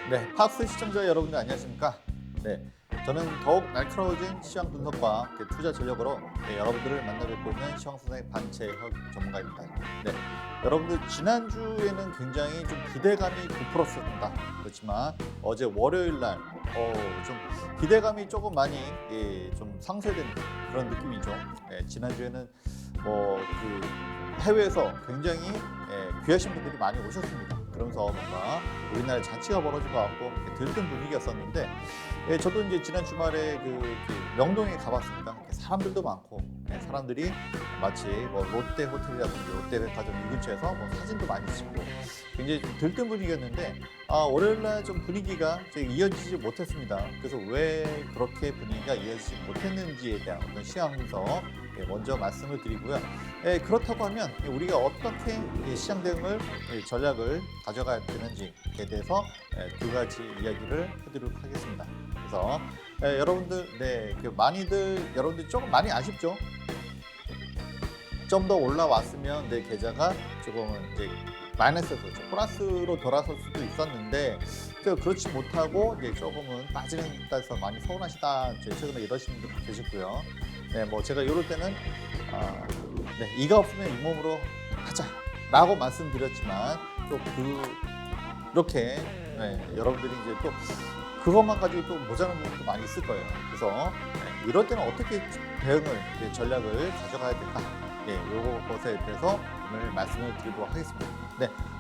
네, 팍스 시청자 여러분들 안녕하십니까? 네, 저는 더욱 날카로워진 시황 분석과 투자 전략으로 여러분들을 만나 뵙고 있는 시황선생 반채혁 전문가입니다. 네, 여러분들 지난주에는 굉장히 좀 기대감이 부풀었습니다. 그렇지만 어제 월요일 날 좀 기대감이 조금 많이 좀 상쇄된 그런 느낌이죠. 지난주에는 해외에서 굉장히 귀하신 분들이 많이 오셨습니다. 그러면서 뭔가 우리나라에 잔치가 벌어질 것 같고 들뜬 분위기였었는데, 저도 이제 지난 주말에 명동에 가봤습니다. 사람들도 많고, 사람들이 마치 롯데 호텔이라든지 롯데백화점 이 근처에서 사진도 많이 찍고 굉장히 좀 들뜬 분위기였는데, 월요일날 좀 분위기가 이어지지 못했습니다. 그래서 왜 그렇게 분위기가 이어지지 못했는지에 대한 어떤 시황 분석 먼저 말씀을 드리고요. 그렇다고 하면 우리가 어떻게 시장 대응을 전략을 가져가야 되는지에 대해서 두 가지 이야기를 해드리도록 하겠습니다. 그래서 여러분들 여러분들 조금 많이 아쉽죠? 좀 더 올라왔으면 내 계좌가 조금은 이제 마이너스에서 플러스로 돌아설 수도 있었는데, 그렇지 못하고 이제 조금은 빠지는 데서 많이 서운하시다, 최근에 이러시는 분도 계셨고요. 제가 이럴 때는 이가 없으면 잇몸으로 하자라고 말씀드렸지만, 또 그렇게 여러분들이 이제 또 그것만 가지고 또 모자란 부분도 많이 있을 거예요. 그래서 이럴 때는 어떻게 대응을 전략을 가져가야 될까? 요것에 대해서 오늘 말씀을 드리도록 하겠습니다.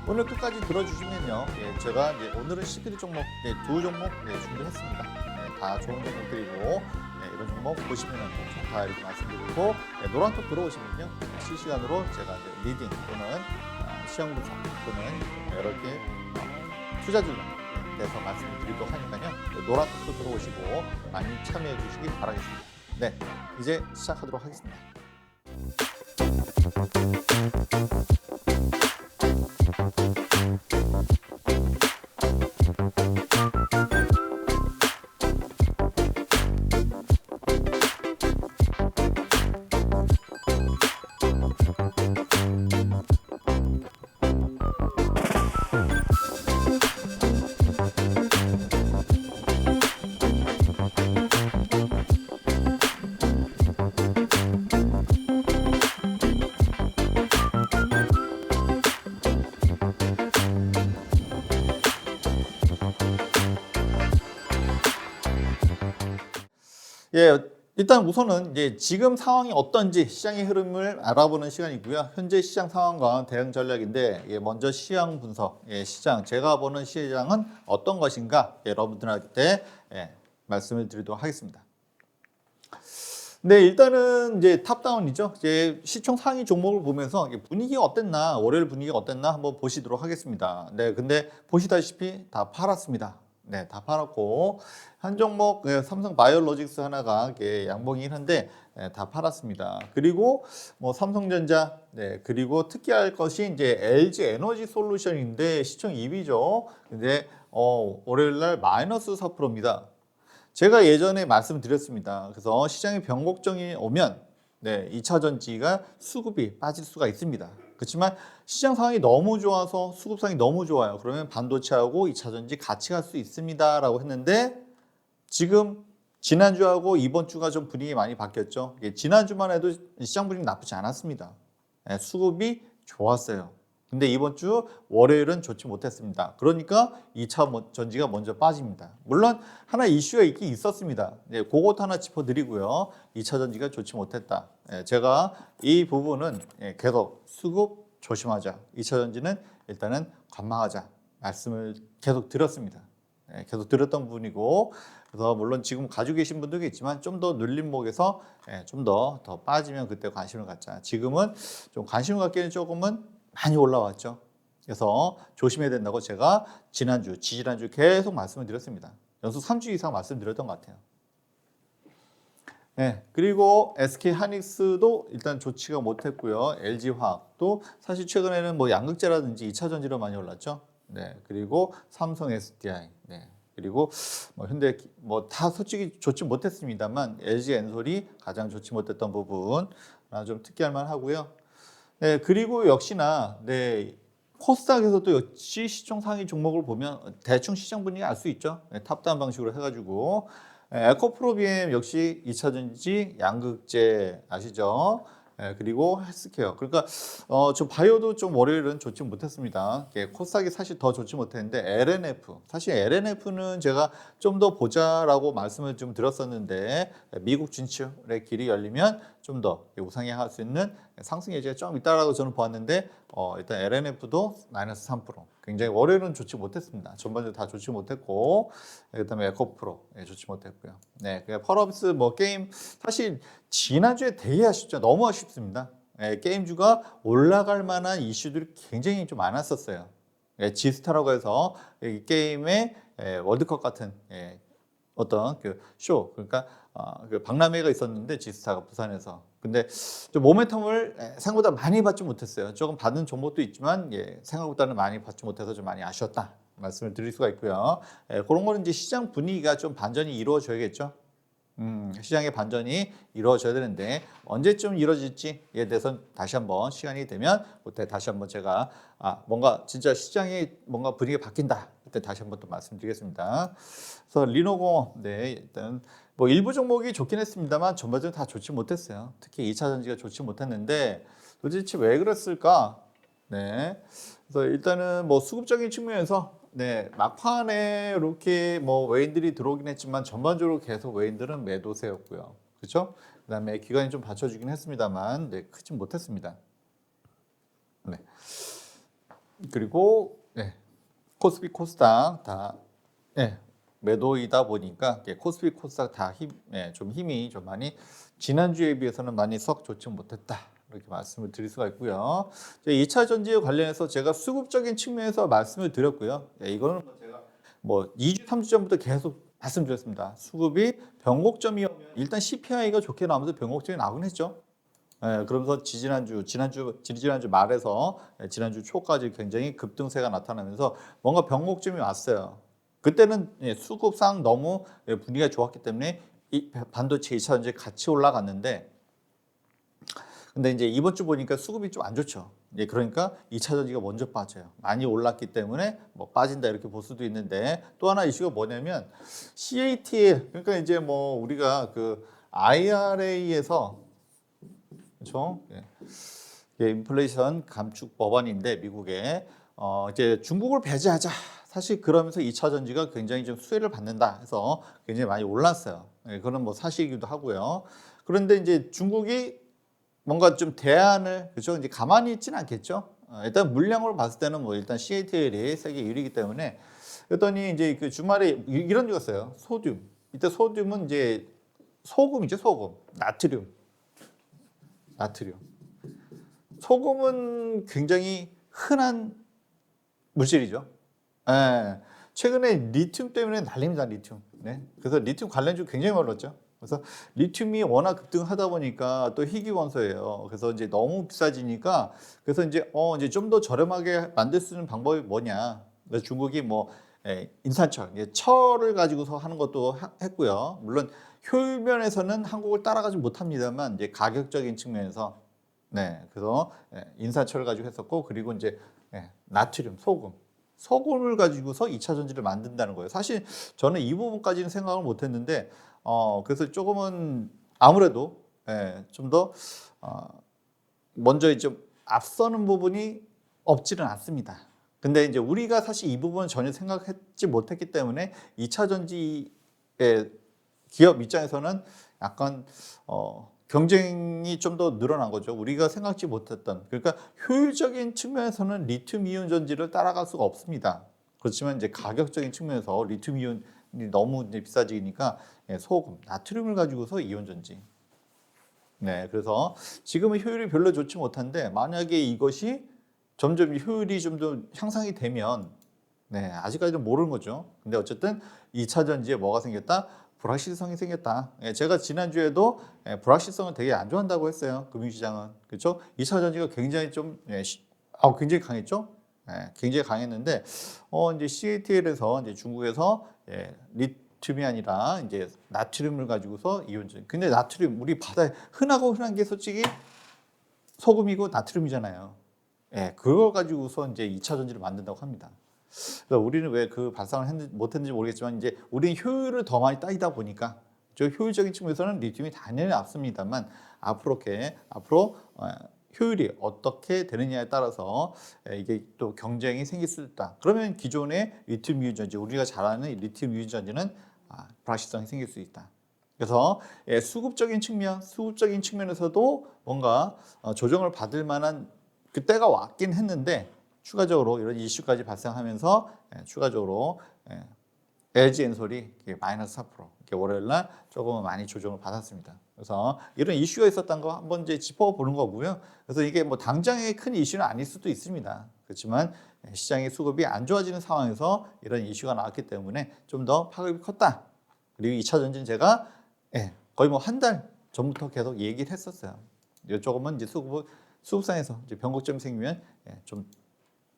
오늘 끝까지 들어주시면요, 제가 이제 오늘은 시크릿 종목 두 종목 준비했습니다. 다 좋은 종목들이고, 이런 종목 보시면 좋다 이렇게 말씀드리고, 노란톡 들어오시면요, 실시간으로 제가 이제 리딩 또는 시황 분석 또는 여러 개 투자 전략 대해서 말씀을 드리도록 하니까요, 노란톡도 들어오시고 많이 참여해 주시기 바라겠습니다. 이제 시작하도록 하겠습니다. 일단 우선은 이제 지금 상황이 어떤지 시장의 흐름을 알아보는 시간이고요. 현재 시장 상황과 대응 전략인데, 먼저 시황 분석, 시장 제가 보는 시장은 어떤 것인가 여러분들한테 말씀을 드리도록 하겠습니다. 일단은 이제 탑다운이죠. 이제 시총 상위 종목을 보면서 분위기가 어땠나, 월요일 분위기가 어땠나 한번 보시도록 하겠습니다. 근데 보시다시피 다 팔았습니다. 다 팔았고, 한 종목 삼성 바이오로직스 하나가 양봉이긴 한데 다 팔았습니다. 그리고 삼성전자, 그리고 특이할 것이 이제 LG 에너지 솔루션인데 시총 2위죠. 근데 월요일 날 마이너스 4%입니다. 제가 예전에 말씀드렸습니다. 그래서 시장에 변곡점이 오면 2차 전지가 수급이 빠질 수가 있습니다. 그렇지만 시장 상황이 너무 좋아서 수급상이 너무 좋아요. 그러면 반도체하고 2차 전지 같이 갈 수 있습니다 라고 했는데, 지금 지난주하고 이번 주가 좀 분위기 많이 바뀌었죠. 지난주만 해도 시장 분위기 나쁘지 않았습니다. 수급이 좋았어요. 근데 이번 주 월요일은 좋지 못했습니다. 그러니까 2차 전지가 먼저 빠집니다. 물론 하나 이슈가 있긴 있었습니다. 그것 하나 짚어드리고요. 2차 전지가 좋지 못했다. 제가 이 부분은 계속 수급 조심하자, 2차 전지는 일단은 관망하자 말씀을 계속 드렸습니다. 계속 드렸던 부분이고, 그래서 물론 지금 가지고 계신 분들도 있지만 좀 더 눌림목에서 좀 더 빠지면 그때 관심을 갖자. 지금은 좀 관심을 갖기에는 조금은 많이 올라왔죠. 그래서 조심해야 된다고 제가 지지난주 계속 말씀을 드렸습니다. 연속 3주 이상 말씀드렸던 것 같아요. 그리고 SK 하이닉스도 일단 좋지가 못했고요. LG 화학도 사실 최근에는 양극재라든지 2차 전지로 많이 올랐죠. 그리고 삼성 SDI, 그리고 현대 다 솔직히 좋지 못했습니다만 LG 엔솔이 가장 좋지 못했던 부분 좀 특이할 만하고요. 그리고 역시나 코스닥에서도 역시 시총 상위 종목을 보면 대충 시장 분위기 알 수 있죠. 탑다운 방식으로 해가지고 에코프로비엠 역시 2차전지, 양극재 아시죠? 그리고 헬스케어. 그러니까 좀 바이오도 좀 월요일은 좋지 못했습니다. 코스닥이 사실 더 좋지 못했는데 LNF 사실 LNF는 제가 좀 더 보자라고 말씀을 좀 드렸었는데 미국 진출의 길이 열리면 좀 더 우상향할 수 있는 상승 예제가 좀 있다라고 저는 보았는데 일단 LNF도 마이너스 3%. 굉장히 월요일은 좋지 못했습니다. 전반적으로 다 좋지 못했고 그다음에 에코프로 좋지 못했고요. 네, 펄업스 뭐 게임 사실 지난주에 되게 아쉽죠. 너무 아쉽습니다. 게임주가 올라갈 만한 이슈들이 굉장히 좀 많았었어요. 지스타라고 해서 이 게임의 월드컵 같은 어떤 그 쇼, 그러니까 그 박람회가 있었는데 지스타가 부산에서. 근데 좀 모멘텀을 생각보다 많이 받지 못했어요. 조금 받는 종목도 있지만 생각보다는 많이 받지 못해서 좀 많이 아쉬웠다 말씀을 드릴 수가 있고요. 그런 거는 이제 시장 분위기가 좀 반전이 이루어져야겠죠. 시장의 반전이 이루어져야 되는데 언제쯤 이루어질지에 대해서 다시 한번 시간이 되면 그때 다시 한번 제가 뭔가 진짜 시장이 뭔가 분위기가 바뀐다 그때 다시 한번 또 말씀드리겠습니다. 그래서 리노공업 일단 뭐 일부 종목이 좋긴 했습니다만 전반적으로 다 좋지 못했어요. 특히 2차 전지가 좋지 못했는데 도대체 왜 그랬을까? 그래서 일단은 뭐 수급적인 측면에서 막판에 이렇게 뭐 외인들이 들어오긴 했지만 전반적으로 계속 외인들은 매도세였고요. 그렇죠? 그다음에 기관이 좀 받쳐주긴 했습니다만 크지 못했습니다. 그리고 코스피 코스닥 다 매도이다 보니까 코스피 코스닥 다 좀 힘이 좀 많이 지난주에 비해서는 많이 썩 좋지 못했다. 이렇게 말씀을 드릴 수가 있고요. 2차 전지에 관련해서 제가 수급적인 측면에서 말씀을 드렸고요. 이거는 제가 뭐 2주, 3주 전부터 계속 말씀드렸습니다. 수급이 변곡점이 오면 일단 CPI가 좋게 나오면서 변곡점이 나오긴 했죠. 그러면서 지지난주 말에서 지난주 초까지 굉장히 급등세가 나타나면서 뭔가 변곡점이 왔어요. 그때는 수급상 너무 분위기가 좋았기 때문에 이 반도체 2차 전지 같이 올라갔는데 근데 이제 이번 주 보니까 수급이 좀 안 좋죠. 그러니까 2차 전지가 먼저 빠져요. 많이 올랐기 때문에 뭐 빠진다 이렇게 볼 수도 있는데 또 하나 이슈가 뭐냐면 CATL 그러니까 이제 뭐 우리가 그 IRA에서 그렇죠? 인플레이션 감축 법안인데 미국에 이제 중국을 배제하자. 사실 그러면서 2차 전지가 굉장히 좀 수혜를 받는다 해서 굉장히 많이 올랐어요. 그건 뭐 사실이기도 하고요. 그런데 이제 중국이 뭔가 좀 대안을 그죠? 이제 가만히 있지는 않겠죠. 일단 물량으로 봤을 때는 뭐 일단 CATL이 세계 1위이기 때문에 그랬더니 이제 그 주말에 이런 게 있어요. 소듐. 이때 소듐은 이제 소금이죠, 소금. 나트륨. 소금은 굉장히 흔한 물질이죠. 최근에 리튬 때문에 난립니다, 리튬. 그래서 리튬 관련주 굉장히 많았죠. 그래서 리튬이 워낙 급등하다 보니까 또 희귀원소예요. 그래서 이제 너무 비싸지니까 그래서 이제 좀 더 저렴하게 만들 수 있는 방법이 뭐냐. 그래서 중국이 뭐 인산철, 철을 가지고서 하는 것도 했고요. 물론 효율 면에서는 한국을 따라가지 못합니다만 이제 가격적인 측면에서 그래서 인산철을 가지고 했었고 그리고 이제 나트륨, 소금을 가지고서 2차 전지를 만든다는 거예요. 사실 저는 이 부분까지는 생각을 못했는데 그래서 조금은 아무래도 좀 더 먼저 좀 앞서는 부분이 없지는 않습니다. 근데 이제 우리가 사실 이 부분은 전혀 생각하지 못했기 때문에 2차 전지의 기업 입장에서는 약간 경쟁이 좀 더 늘어난 거죠. 우리가 생각지 못했던. 그러니까 효율적인 측면에서는 리튬 이온 전지를 따라갈 수가 없습니다. 그렇지만 이제 가격적인 측면에서 리튬 이온이 너무 비싸지니까 소금, 나트륨을 가지고서 이온 전지. 그래서 지금은 효율이 별로 좋지 못한데 만약에 이것이 점점 효율이 좀 더 향상이 되면 아직까지는 모르는 거죠. 근데 어쨌든 2차 전지에 뭐가 생겼다? 불확실성이 생겼다. 제가 지난주에도 불확실성을 되게 안 좋아한다고 했어요. 금융시장은. 그렇죠? 2차 전지가 굉장히 좀 굉장히 강했죠? 굉장히 강했는데 이제 CATL에서 이제 중국에서 리튬이 아니라 이제 나트륨을 가지고서 이온전. 근데 나트륨 우리 바다에 흔한 게 솔직히 소금이고 나트륨이잖아요. 예, 그걸 가지고서 이제 2차 전지를 만든다고 합니다. 그러니까 우리는 왜 그 발상을 못했는지 모르겠지만 이제 우리는 효율을 더 많이 따지다 보니까 저 효율적인 측면에서는 리튬이 당연히 앞섭니다만 앞으로 효율이 어떻게 되느냐에 따라서 이게 또 경쟁이 생길 수 있다. 그러면 기존의 리튬 이온 전지 우리가 잘 아는 리튬 이온 전지는 불확실성이 생길 수 있다. 그래서 수급적인 측면에서도 뭔가 조정을 받을 만한 그때가 왔긴 했는데 추가적으로 이런 이슈까지 발생하면서 추가적으로 LG 엔솔이 마이너스 4% 이렇게 월요일 날 조금 많이 조정을 받았습니다. 그래서 이런 이슈가 있었던 거 한번 이제 짚어보는 거고요. 그래서 이게 뭐 당장의 큰 이슈는 아닐 수도 있습니다. 그렇지만 시장의 수급이 안 좋아지는 상황에서 이런 이슈가 나왔기 때문에 좀 더 파급이 컸다. 그리고 2차 전지는 제가 거의 뭐 한 달 전부터 계속 얘기를 했었어요. 조금은 이제 수급상에서 이제 변곡점이 생기면 좀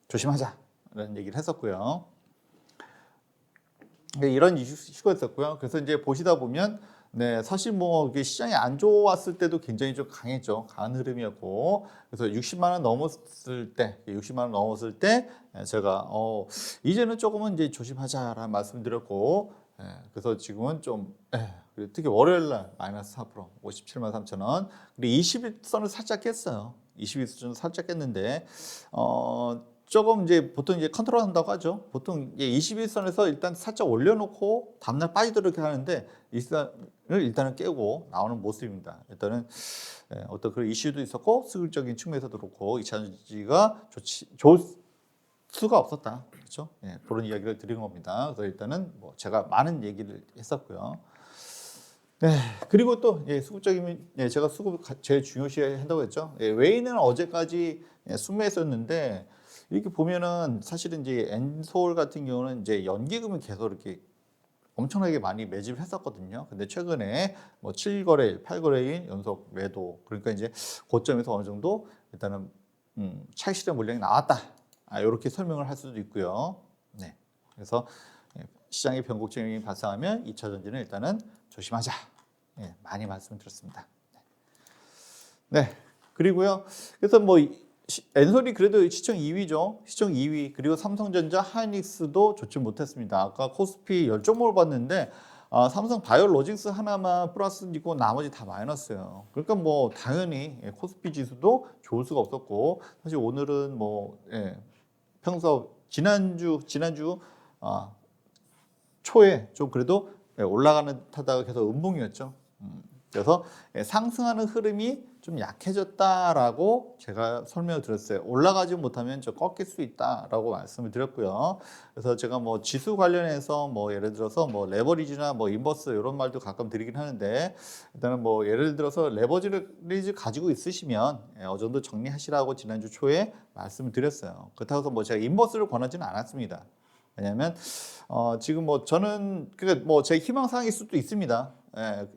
조심하자라는 얘기를 했었고요. 이런 이슈가 있었고요. 그래서 이제 보시다 보면 사실 뭐 시장이 안 좋았을 때도 굉장히 좀 강했죠. 강한 흐름이었고 그래서 60만 원 넘었을 때 제가 이제는 조금은 이제 조심하자라는 말씀드렸고 그래서 지금은 좀 특히 월요일 날 마이너스 4% 57만 3천 원. 그리고 21선을 살짝 깼어요. 21선 살짝 깼는데 조금 이제 보통 이제 컨트롤 한다고 하죠. 보통 21선에서 일단 살짝 올려놓고 다음날 빠지도록 이렇게 하는데 일단은 깨고 나오는 모습입니다. 일단은 어떤 그런 이슈도 있었고 수급적인 측면에서도 그렇고 2차 전지가 좋을 수가 없었다. 그렇죠? 그런 이야기를 드린 겁니다. 그래서 일단은 뭐 제가 많은 얘기를 했었고요. 그리고 또 수급적인 제가 수급 제일 중요시 한다고 했죠. 외인은 어제까지 순매했었는데 이렇게 보면은 사실은 이제 엔솔 같은 경우는 이제 연기금을 계속 이렇게 엄청나게 많이 매집을 했었거든요. 근데 최근에 뭐 7거래일, 8거래일 연속 매도 그러니까 이제 고점에서 어느 정도 일단은 차익 실현 물량이 나왔다. 이렇게 설명을 할 수도 있고요. 그래서 시장의 변곡점이 발생하면 2차 전지는 일단은 조심하자. 많이 말씀드렸습니다. 그리고요. 그래서 뭐 엔솔이 그래도 시총 2위죠. 시총 2위. 그리고 삼성전자, 하이닉스도 좋지 못했습니다. 아까 코스피 10종목을 봤는데 삼성 바이오로직스 하나만 플러스이고 나머지 다 마이너스예요. 그러니까 뭐 당연히 코스피 지수도 좋을 수가 없었고 사실 오늘은 뭐 평소 지난주 초에 좀 그래도 올라가는 듯하다가 계속 음봉이었죠. 그래서 상승하는 흐름이 좀 약해졌다라고 제가 설명을 드렸어요. 올라가지 못하면 좀 꺾일 수 있다라고 말씀을 드렸고요. 그래서 제가 뭐 지수 관련해서 뭐 예를 들어서 뭐 레버리지나 뭐 인버스 이런 말도 가끔 드리긴 하는데 일단은 뭐 예를 들어서 레버리지 가지고 있으시면 어느 정도 정리하시라고 지난주 초에 말씀을 드렸어요. 그렇다고 해서 뭐 제가 인버스를 권하지는 않았습니다. 왜냐하면 지금 뭐 저는 그러니까 뭐 제 희망사항일 수도 있습니다.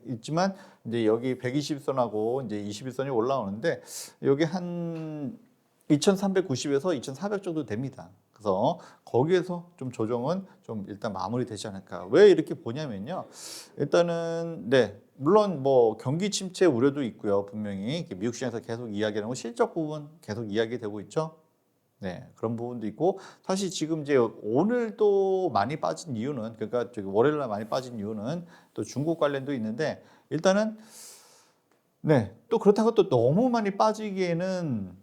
있지만 이제 여기 120선하고 이제 21선이 올라오는데 여기 한 2,390에서 2,400 정도 됩니다. 그래서 거기에서 좀 조정은 좀 일단 마무리되지 않을까. 왜 이렇게 보냐면요. 일단은 물론 뭐 경기 침체 우려도 있고요. 분명히 미국 시장에서 계속 이야기하는 거 실적 부분 계속 이야기되고 있죠. 그런 부분도 있고 사실 지금 이제 오늘도 많이 빠진 이유는 그러니까 월요일 날 많이 빠진 이유는 또 중국 관련도 있는데 일단은 또 그렇다고 또 너무 많이 빠지기에는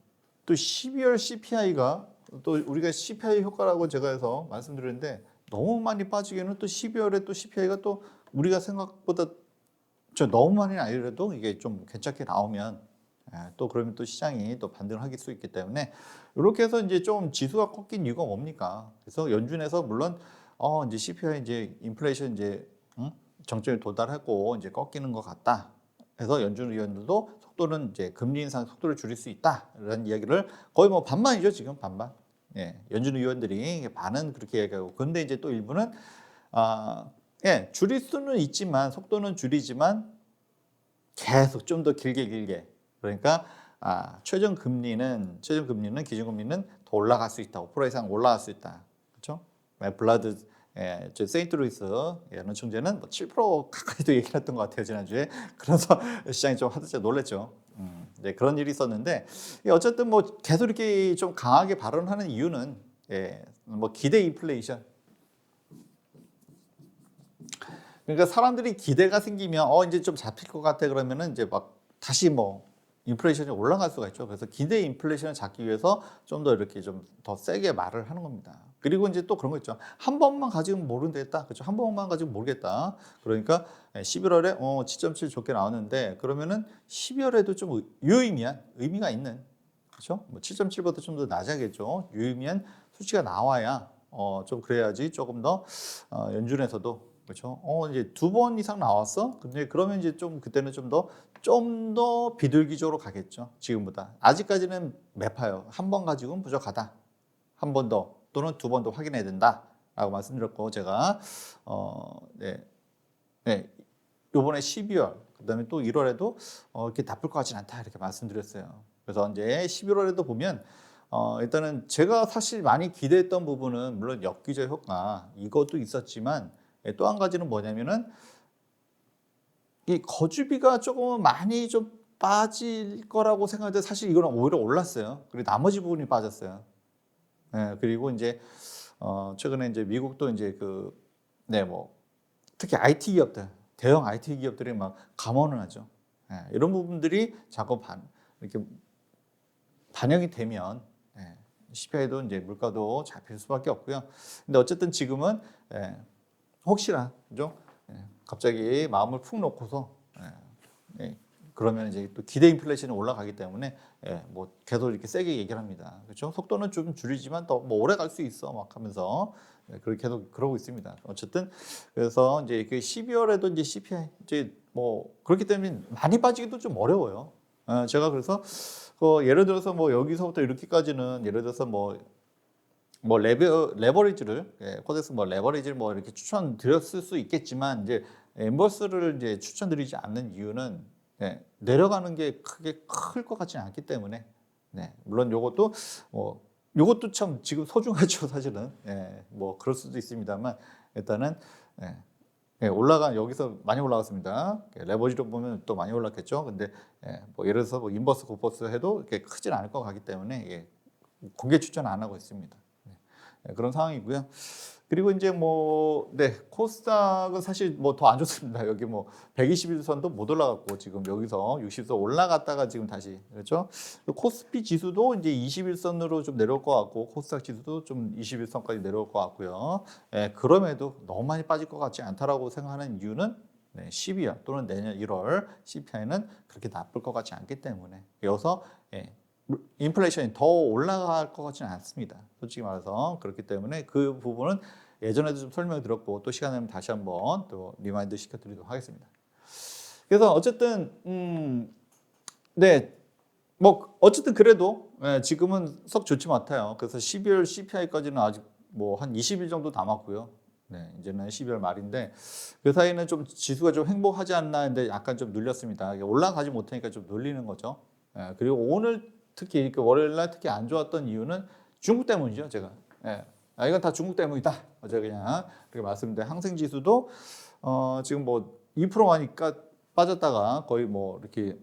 또 12월 CPI가 또 우리가 CPI 효과라고 제가 해서 말씀드렸는데 너무 많이 빠지기에는 또 12월에 또 CPI가 또 우리가 생각보다 너무 많이 아니더라도 이게 좀 괜찮게 나오면 또 그러면 또 시장이 또 반등을 하길 수 있기 때문에 이렇게 해서 이제 좀 지수가 꺾인 이유가 뭡니까? 그래서 연준에서 물론 이제 CPI 이제 인플레이션 이제 정점에 도달하고 이제 꺾이는 것 같다. 그래서 연준 의원들도 속도는 이제 금리 인상 속도를 줄일 수 있다라는 이야기를 거의 뭐 반반이죠 지금 반반. 연준 의원들이 반은 그렇게 얘기하고 근데 이제 또 일부는 줄일 수는 있지만 속도는 줄이지만 계속 좀 더 길게 그러니까 최종 금리는 기준금리는 더 올라갈 수 있다. 5% 이상 올라갈 수 있다. 그렇죠? 블라드 세인트루이스 연준총재는 뭐 7% 가까이도 얘기를 했던 것 같아요 지난주에. 그래서 시장이 좀 하드째 놀랬죠. 네, 그런 일이 있었는데 어쨌든 뭐 계속 이렇게 좀 강하게 발언하는 이유는 뭐 기대 인플레이션. 그러니까 사람들이 기대가 생기면 이제 좀 잡힐 것 같아 그러면은 이제 막 다시 뭐 인플레이션이 올라갈 수가 있죠. 그래서 기대 인플레이션을 잡기 위해서 좀 더 이렇게 좀 더 세게 말을 하는 겁니다. 그리고 이제 또 그런 거 있죠. 한 번만 가지고 모르겠다. 그렇죠. 한 번만 가지고 모르겠다. 그러니까 11월에 7.7 좋게 나왔는데 그러면은 12월에도 좀 유의미한 의미가 있는 그렇죠. 뭐 7.7보다 좀 더 낮아야겠죠. 유의미한 수치가 나와야 좀 그래야지 조금 더 연준에서도 그렇죠. 이제 2번 이상 나왔어. 근데 그러면 이제 좀 그때는 좀 더 비둘기적으로 가겠죠. 지금보다. 아직까지는 매파요. 한 번 가지고는 부족하다. 한 번 더 또는 2번 더 확인해야 된다라고 말씀드렸고 제가 네, 요번에 12월 그다음에 또 1월에도 이렇게 나쁠 것 같진 않다 이렇게 말씀드렸어요. 그래서 이제 11월에도 보면 일단은 제가 사실 많이 기대했던 부분은 물론 역기저 효과 이것도 있었지만 또 한 가지는 뭐냐면은 이 거주비가 조금 많이 좀 빠질 거라고 생각했는데 사실 이거는 오히려 올랐어요. 그리고 나머지 부분이 빠졌어요. 그리고 이제 최근에 이제 미국도 이제 뭐 특히 IT 기업들, 대형 IT 기업들이 막 감원을 하죠. 이런 부분들이 자꾸 이렇게 반영이 되면 CPI도 이제 물가도 잡힐 수밖에 없고요. 근데 어쨌든 지금은 혹시나 그죠? 갑자기 마음을 푹 놓고서 그러면 이제 또 기대 인플레이션이 올라가기 때문에 뭐 계속 이렇게 세게 얘기를 합니다. 그렇죠? 속도는 좀 줄이지만 더 뭐 오래 갈 수 있어 막 하면서 그렇게 계속 그러고 있습니다. 어쨌든 그래서 이제 그 12월에도 이제 CPI 이제 뭐 그렇기 때문에 많이 빠지기도 좀 어려워요. 제가 그래서 예를 들어서 뭐 여기서부터 이렇게까지는 예를 들어서 뭐 레버리지를 코덱스 뭐 레버리지를 뭐 이렇게 추천드렸을 수 있겠지만 이제 엠버스를 이제 추천드리지 않는 이유는 내려가는 게 크게 클 것 같지는 않기 때문에 물론 요것도 참 지금 소중하죠 사실은 뭐 그럴 수도 있습니다만 일단은 여기서 많이 올라갔습니다. 레버리지로 보면 또 많이 올랐겠죠. 근데 뭐 예를 들어서 뭐 인버스 고버스 해도 이렇게 크진 않을 것 같기 때문에 공개 추천 안 하고 있습니다. 그런 상황이고요. 그리고 이제 코스닥은 사실 뭐 더 안 좋습니다. 여기 뭐 121선도 못 올라갔고 지금 여기서 60선 올라갔다가 지금 다시 그렇죠. 코스피 지수도 이제 21선으로 좀 내려올 것 같고 코스닥 지수도 좀 21선까지 내려올 것 같고요. 그럼에도 너무 많이 빠질 것 같지 않다라고 생각하는 이유는 12월 또는 내년 1월 CPI는 그렇게 나쁠 것 같지 않기 때문에 여기서 인플레이션이 더 올라갈 것 같지는 않습니다. 솔직히 말해서 그렇기 때문에 그 부분은 예전에도 좀 설명을 드렸고 또 시간 되면 다시 한번 또 리마인드 시켜드리도록 하겠습니다. 그래서 어쨌든 뭐 어쨌든 그래도 지금은 썩 좋지 못해요. 그래서 12월 CPI까지는 아직 뭐 한 20일 정도 남았고요. 이제는 12월 말인데 그 사이는 좀 지수가 좀 행복하지 않나 했는데 약간 좀 눌렸습니다. 올라가지 못하니까 좀 눌리는 거죠. 그리고 오늘 특히 월요일 날 특히 안 좋았던 이유는 중국 때문이죠, 제가. 이건 다 중국 때문이다. 어제 그냥 그렇게 말씀드렸는데 항생 지수도 지금 뭐 2%하니까 빠졌다가 거의 뭐 이렇게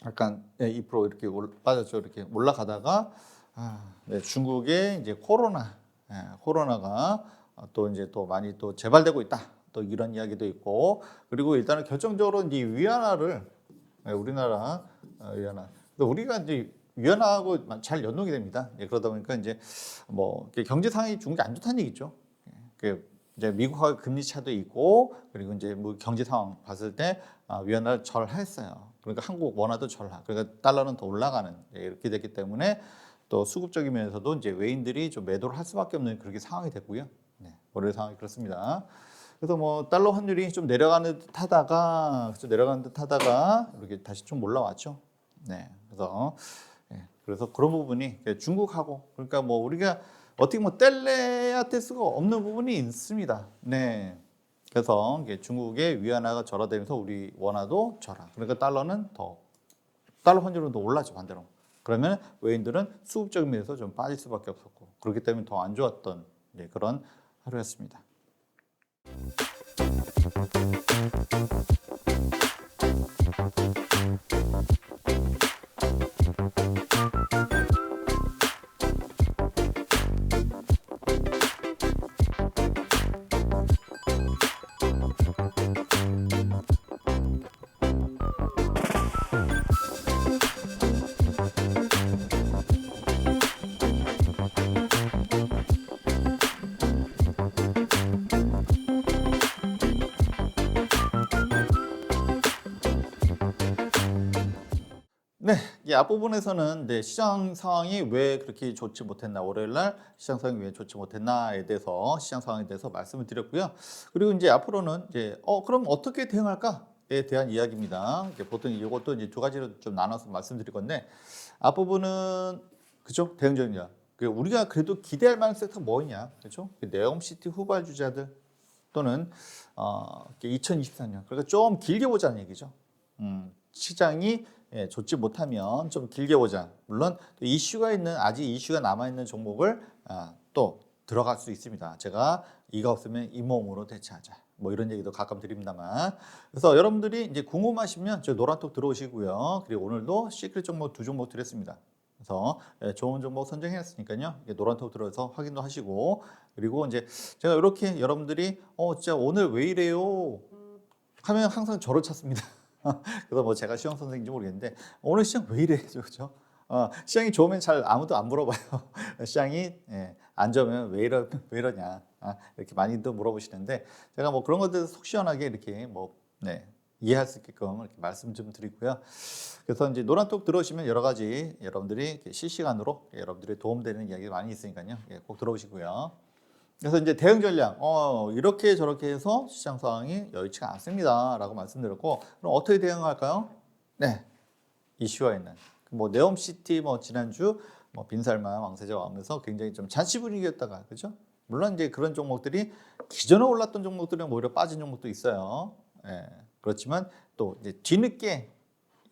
약간 2% 이렇게 빠졌죠. 이렇게 올라가다가 중국의 이제 코로나가 또 이제 또 많이 또 재발되고 있다. 또 이런 이야기도 있고 그리고 일단은 결정적으로 이제 위안화를 우리나라 위안화 우리가 이제 위안화하고 잘 연동이 됩니다. 그러다 보니까 이제 뭐 경제 상황이 중국이 안 좋다는 얘기죠. 이제 미국하고 금리 차도 있고 그리고 이제 뭐 경제 상황 봤을 때 위안화를 절하했어요. 그러니까 한국 원화도 절하. 그러니까 달러는 더 올라가는 이렇게 됐기 때문에 또 수급적인 면에서도 이제 외인들이 좀 매도를 할 수밖에 없는 그렇게 상황이 됐고요. 월요일 상황이 그렇습니다. 그래서 뭐 달러 환율이 좀 내려가는 듯하다가 이렇게 다시 좀 올라왔죠. 그래서 그런 부분이 중국하고 그러니까 뭐 우리가 어떻게 뭐 뗄래야 뗄 수가 없는 부분이 있습니다. 그래서 중국의 위안화가 절하되면서 우리 원화도 절하. 그러니까 달러 환율은 더 올랐죠 반대로. 그러면 외인들은 수급적인 면에서 좀 빠질 수밖에 없었고 그렇기 때문에 더 안 좋았던 그런 하루였습니다. 네, 이 앞부분에서는 네, 시장 상황이 왜 그렇게 좋지 못했나, 월요일 날 시장 상황이 왜 좋지 못했나에 대해서 시장 상황에 대해서 말씀을 드렸고요. 그리고 이제 앞으로는 이제 그럼 어떻게 대응할까에 대한 이야기입니다. 이제 보통 이것도 이제 두 가지로 좀 나눠서 말씀드릴 건데 앞부분은 그죠? 대응 전략. 우리가 그래도 기대할 만한 섹터 뭐냐, 그렇죠? 네옴시티 후발주자들 또는 2024년 그러니까 좀 길게 보자는 얘기죠. 시장이 좋지 못하면 좀 길게 보자. 물론 또 이슈가 있는 아직 이슈가 남아 있는 종목을 또 들어갈 수 있습니다. 제가 이가 없으면 이 몸으로 대체하자. 뭐 이런 얘기도 가끔 드립니다만. 그래서 여러분들이 이제 궁금하시면 저 노란톡 들어오시고요. 그리고 오늘도 시크릿 종목 두 종목 드렸습니다. 그래서 좋은 종목 선정했으니까요. 노란톡 들어서 확인도 하시고 그리고 이제 제가 이렇게 여러분들이 진짜 오늘 왜 이래요? 하면 항상 저를 찾습니다. 그래서 뭐 제가 시험 선생인지 모르겠는데 오늘 시장 왜 이래, 그죠? 시장이 좋으면 잘 아무도 안 물어봐요. 시장이 안 좋으면 왜 이러냐 이렇게 많이들 물어보시는데 제가 뭐 그런 것들 속 시원하게 이렇게 이해할 수 있게끔 이렇게 말씀 좀 드리고요. 그래서 이제 노란톡 들어오시면 여러 가지 여러분들이 실시간으로 여러분들이 도움되는 이야기 많이 있으니까요. 꼭 들어오시고요. 그래서 이제 대응 전략, 이렇게 저렇게 해서 시장 상황이 여의치가 않습니다라고 말씀드렸고, 그럼 어떻게 대응할까요? 네, 이슈가 있는 뭐 네옴시티 뭐 지난주 뭐 빈살만 왕세자가 오면서 굉장히 좀 잔치 분위기였다가 그죠? 물론 이제 그런 종목들이 기존에 올랐던 종목들은 오히려 빠진 종목도 있어요. 그렇지만 또 이제 뒤늦게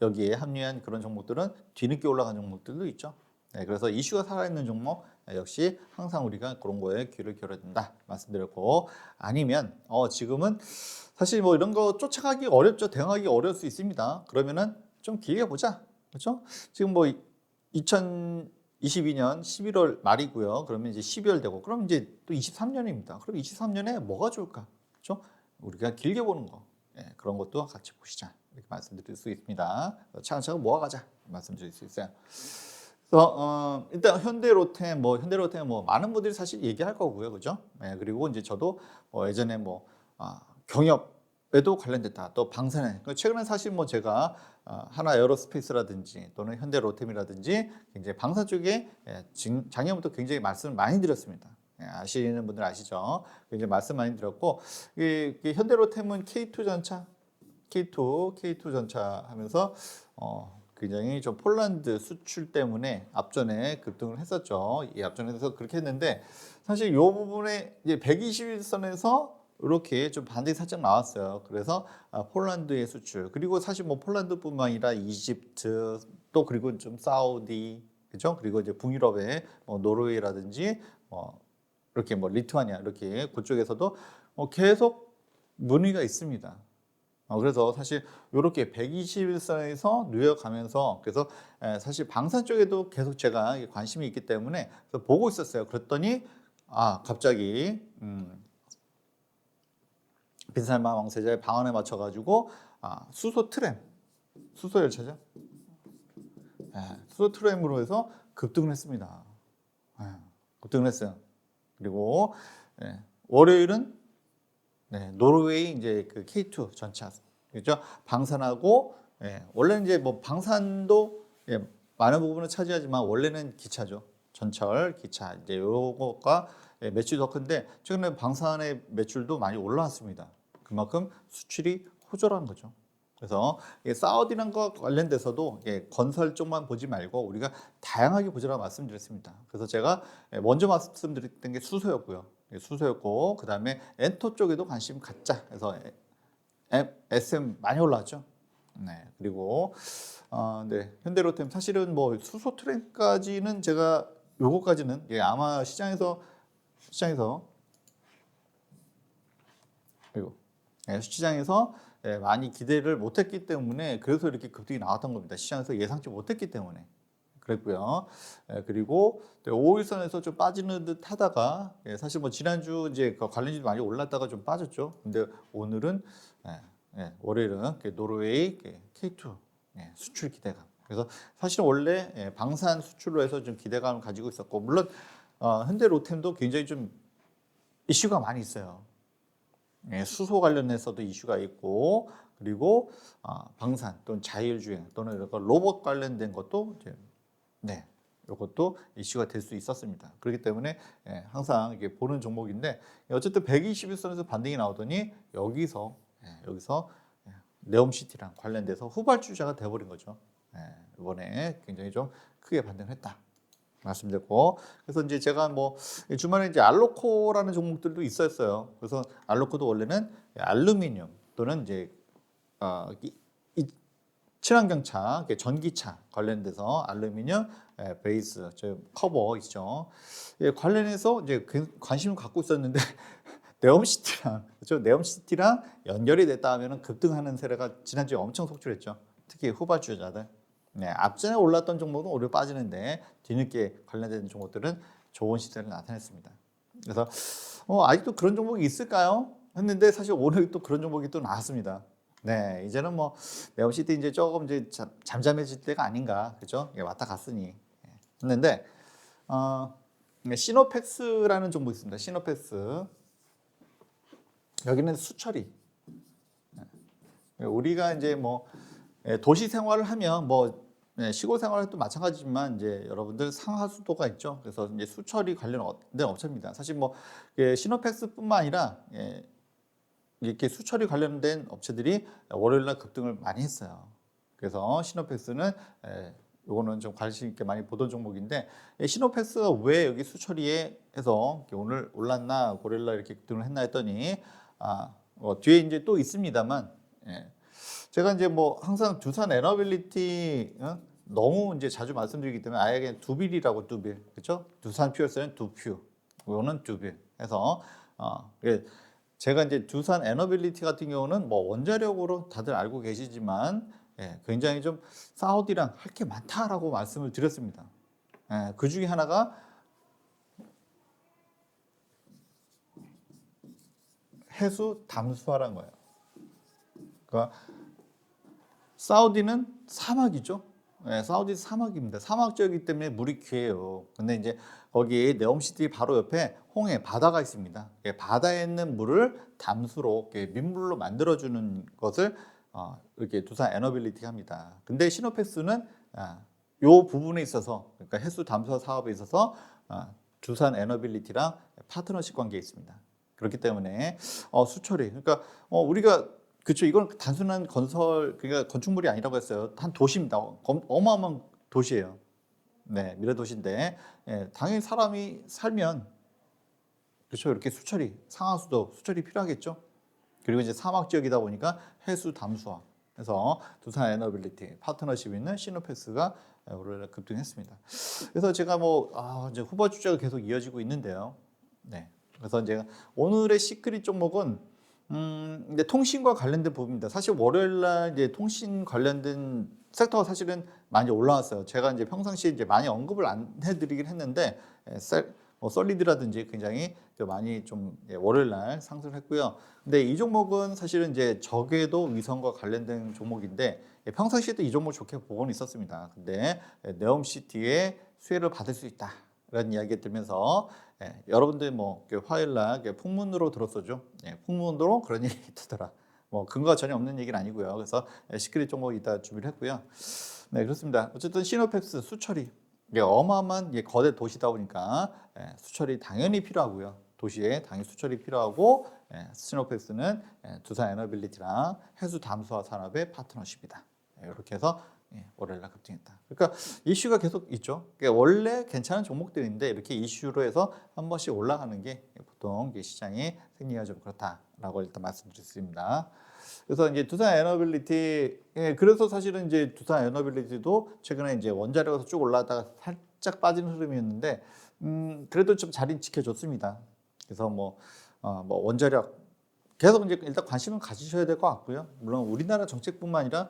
여기에 합류한 그런 종목들은 뒤늦게 올라간 종목들도 있죠. 그래서 이슈가 살아있는 종목 역시 항상 우리가 그런 거에 귀를 기울여야 된다 말씀드렸고 아니면 지금은 사실 뭐 이런 거 쫓아가기 어렵죠. 대응하기 어려울 수 있습니다. 그러면은 좀 길게 보자. 그렇죠? 지금 뭐 2022년 11월 말이고요. 그러면 이제 12월 되고 그럼 이제 또 23년입니다. 그럼 23년에 뭐가 좋을까? 그렇죠? 우리가 길게 보는 거. 그런 것도 같이 보시자. 이렇게 말씀드릴 수 있습니다. 차근차근 모아가자 말씀드릴 수 있어요. 그래서 일단 현대로템 뭐 많은 분들이 사실 얘기할 거고요, 그죠? 그리고 이제 저도 예전에 경협에도 관련됐다, 또 방산에 최근에 사실 뭐 제가 하나 에어로스페이스라든지 또는 현대로템이라든지 굉장히 방산 쪽에 작년부터 굉장히 말씀을 많이 드렸습니다. 아시는 분들 아시죠? 굉장히 말씀 많이 드렸고 현대로템은 K2 전차, K2 전차 하면서 굉장히 좀 폴란드 수출 때문에 앞전에 급등을 했었죠. 이 앞전에서 그렇게 했는데 사실 이 부분에 이제 121선에서 이렇게 좀 반등이 살짝 나왔어요. 그래서 폴란드의 수출 그리고 사실 뭐 폴란드뿐만 아니라 이집트 또 그리고 좀 사우디 그죠? 그리고 이제 북유럽의 노르웨이라든지 이렇게 리투아니아 이렇게 그쪽에서도 계속 문의가 있습니다. 그래서 사실 이렇게 121선에서 누여가면서 그래서 사실 방산 쪽에도 계속 제가 관심이 있기 때문에 보고 있었어요. 그랬더니 갑자기 빈살만 왕세자의 방언에 맞춰가지고 수소 열차죠. 수소 트램으로 해서 급등을 했습니다. 급등을 했어요. 그리고 월요일은 노르웨이 이제 그 K2 전차 그죠? 방산하고 원래는 이제 뭐 방산도 많은 부분을 차지하지만 원래는 기차죠. 전철 기차 이제 요거가 매출이 더 큰데 최근에 방산의 매출도 많이 올라왔습니다. 그만큼 수출이 호조라는 거죠. 그래서 사우디랑 거 관련돼서도 건설 쪽만 보지 말고 우리가 다양하게 보자라고 말씀드렸습니다. 그래서 제가 먼저 말씀드렸던 게 수소였고 그 다음에 엔터 쪽에도 관심 갖자. 그래서 SM 많이 올라왔죠. 그리고 현대로템 사실은 뭐 수소 트램까지는 제가 요거까지는 아마 시장에서 그리고 시장에서 많이 기대를 못했기 때문에 그래서 이렇게 급등이 나왔던 겁니다. 시장에서 예상치 못했기 때문에 그랬고요. 그리고 5일선에서 좀 빠지는 듯 하다가 사실 뭐 지난주 이제 그 관련주도 많이 올랐다가 좀 빠졌죠. 근데 오늘은 월요일은 노르웨이 K2 수출 기대감. 그래서 사실 원래 방산 수출로 해서 좀 기대감을 가지고 있었고 물론 현대 로템도 굉장히 좀 이슈가 많이 있어요. 수소 관련해서도 이슈가 있고 그리고 방산 또는 자율주행 또는 이런 로봇 관련된 것도 이제 이것도 이슈가 될 수 있었습니다. 그렇기 때문에 항상 이게 보는 종목인데 어쨌든 121선에서 반등이 나오더니 여기서 네옴시티랑 관련돼서 후발주자가 돼버린 거죠. 이번에 굉장히 좀 크게 반등했다. 말씀드렸고 그래서 이제 제가 뭐 주말에 이제 알로코라는 종목들도 있었어요. 그래서 알로코도 원래는 알루미늄 또는 이제 이 친환경차, 전기차 관련돼서 알루미늄 베이스 커버 있죠. 관련해서 이제 관심을 갖고 있었는데 네옴시티랑 그렇죠? 네옴시티랑 연결이 됐다 하면은 급등하는 세례가 지난주에 엄청 속출했죠. 특히 후발주자들. 앞전에 올랐던 종목은 오히려 빠지는데 뒤늦게 관련된 종목들은 좋은 시세를 나타냈습니다. 그래서 아직도 그런 종목이 있을까요? 했는데 사실 오늘 또 그런 종목이 또 나왔습니다. 이제는 뭐 네옴시티 이제 조금 이제 잠잠해질 때가 아닌가, 그죠? 왔다 갔으니 했는데 시노펙스라는 종목이 있습니다. 시노펙스 여기는 수처리. 우리가 이제 뭐 도시 생활을 하면 뭐 시골 생활도 마찬가지지만 이제 여러분들 상하수도가 있죠. 그래서 이제 수처리 관련된 업체입니다. 사실 뭐 시노펙스뿐만 아니라 이렇게 수처리 관련된 업체들이 월요일날 급등을 많이 했어요. 그래서 시노펙스는 요거는 좀 관심 있게 많이 보던 종목인데 시노펙스가 왜 여기 수처리에 해서 오늘 올랐나 월요일날 이렇게 급등을 했나 했더니 뒤에 이제 또 있습니다만 제가 이제 뭐 항상 두산 에너빌리티 너무 이제 자주 말씀드리기 때문에 아예 그냥 두빌이라고 두빌 그렇죠? 두산 퓨어스는 두퓨, 이거는 두빌 해서 제가 이제 두산 에너빌리티 같은 경우는 뭐 원자력으로 다들 알고 계시지만 굉장히 좀 사우디랑 할 게 많다라고 말씀을 드렸습니다. 그 중에 하나가 해수 담수화란 거예요. 그러니까 사우디는 사막이죠. 사우디 사막입니다. 사막 지역이기 때문에 물이 귀해요. 근데 이제 거기 네옴시티 바로 옆에 홍해 바다가 있습니다. 바다에 있는 물을 담수로 민물로 만들어주는 것을 이렇게 두산 에너빌리티가 합니다. 근데 시노펙스는 요 부분에 있어서 그러니까 해수 담수화 사업에 있어서 두산 에너빌리티랑 파트너십 관계에 있습니다. 그렇기 때문에 수처리 그러니까 우리가 그렇죠. 이건 단순한 그러니까 건축물이 아니라고 했어요. 한 도시입니다. 어마어마한 도시예요. 미래 도시인데 당연히 사람이 살면 그렇죠. 이렇게 상하수도 수처리 필요하겠죠. 그리고 이제 사막 지역이다 보니까 해수 담수화. 그래서 두산 에너빌리티 파트너십 있는 시노펙스가 오늘 급등했습니다. 그래서 제가 뭐 이제 후보 주제가 계속 이어지고 있는데요. 그래서 제가 오늘의 시크릿 종목은 근데 통신과 관련된 부분입니다. 사실 월요일 날 이제 통신 관련된 섹터가 사실은 많이 올라왔어요. 제가 이제 평상시에 이제 많이 언급을 안 해드리긴 했는데 뭐 솔리드라든지 굉장히 많이 좀 월요일 날 상승했고요. 근데 이 종목은 사실은 이제 저궤도 위성과 관련된 종목인데 평상시에도 이 종목 좋게 보고는 있었습니다. 근데 네옴시티의 수혜를 받을 수 있다. 라는 이야기가 들면서 여러분들 뭐 화요일 날 풍문으로 들었었죠. 풍문으로 그런 얘기 있더라. 뭐 근거가 전혀 없는 얘기는 아니고요. 그래서 시크릿 종목 이따 준비를 했고요. 그렇습니다. 어쨌든 시노펙스 수처리 어마어마한 거대 도시다 보니까 수처리 당연히 필요하고요. 도시에 당연히 수처리 필요하고 시노펙스는 두산 에너빌리티랑 해수 담수화 산업의 파트너십이다. 이렇게 해서 월요일날 급등했다. 그러니까 이슈가 계속 있죠. 그러니까 원래 괜찮은 종목들인데 이렇게 이슈로 해서 한 번씩 올라가는 게 보통 시장의 생리가 좀 그렇다라고 일단 말씀드렸습니다. 그래서 이제 두산 에너빌리티 그래서 사실은 이제 두산 에너빌리티도 최근에 이제 원자력에서 쭉 올라다가 살짝 빠지는 흐름이었는데 그래도 좀 자리 지켜줬습니다. 그래서 뭐 원자력 계속 이제 일단 관심은 가지셔야 될 것 같고요. 물론 우리나라 정책뿐만 아니라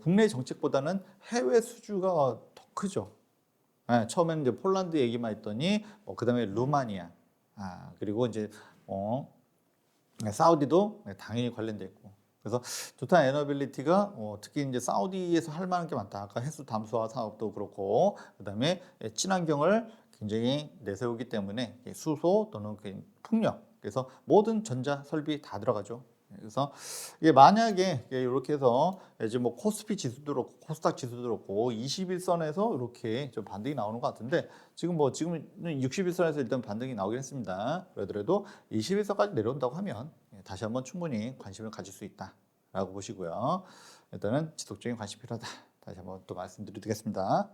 국내 정책보다는 해외 수주가 더 크죠. 처음에는 이제 폴란드 얘기만 했더니 그다음에 루마니아, 그리고 이제 사우디도 당연히 관련돼 있고. 그래서 토탈 에너빌리티가 특히 이제 사우디에서 할 만한 게 많다. 아까 해수 담수화 사업도 그렇고, 그다음에 친환경을 굉장히 내세우기 때문에 수소 또는 풍력, 그래서 모든 전자 설비 다 들어가죠. 그래서 이게 만약에 이렇게 해서 이제 코스피 지수도 그렇고 코스닥 지수도 그렇고 21선에서 이렇게 좀 반등이 나오는 것 같은데, 지금은 61선에서 일단 반등이 나오긴 했습니다. 그러더라도 21선까지 내려온다고 하면 다시 한번 충분히 관심을 가질 수 있다라고 보시고요. 일단은 지속적인 관심이 필요하다. 다시 한번 또 말씀드리겠습니다.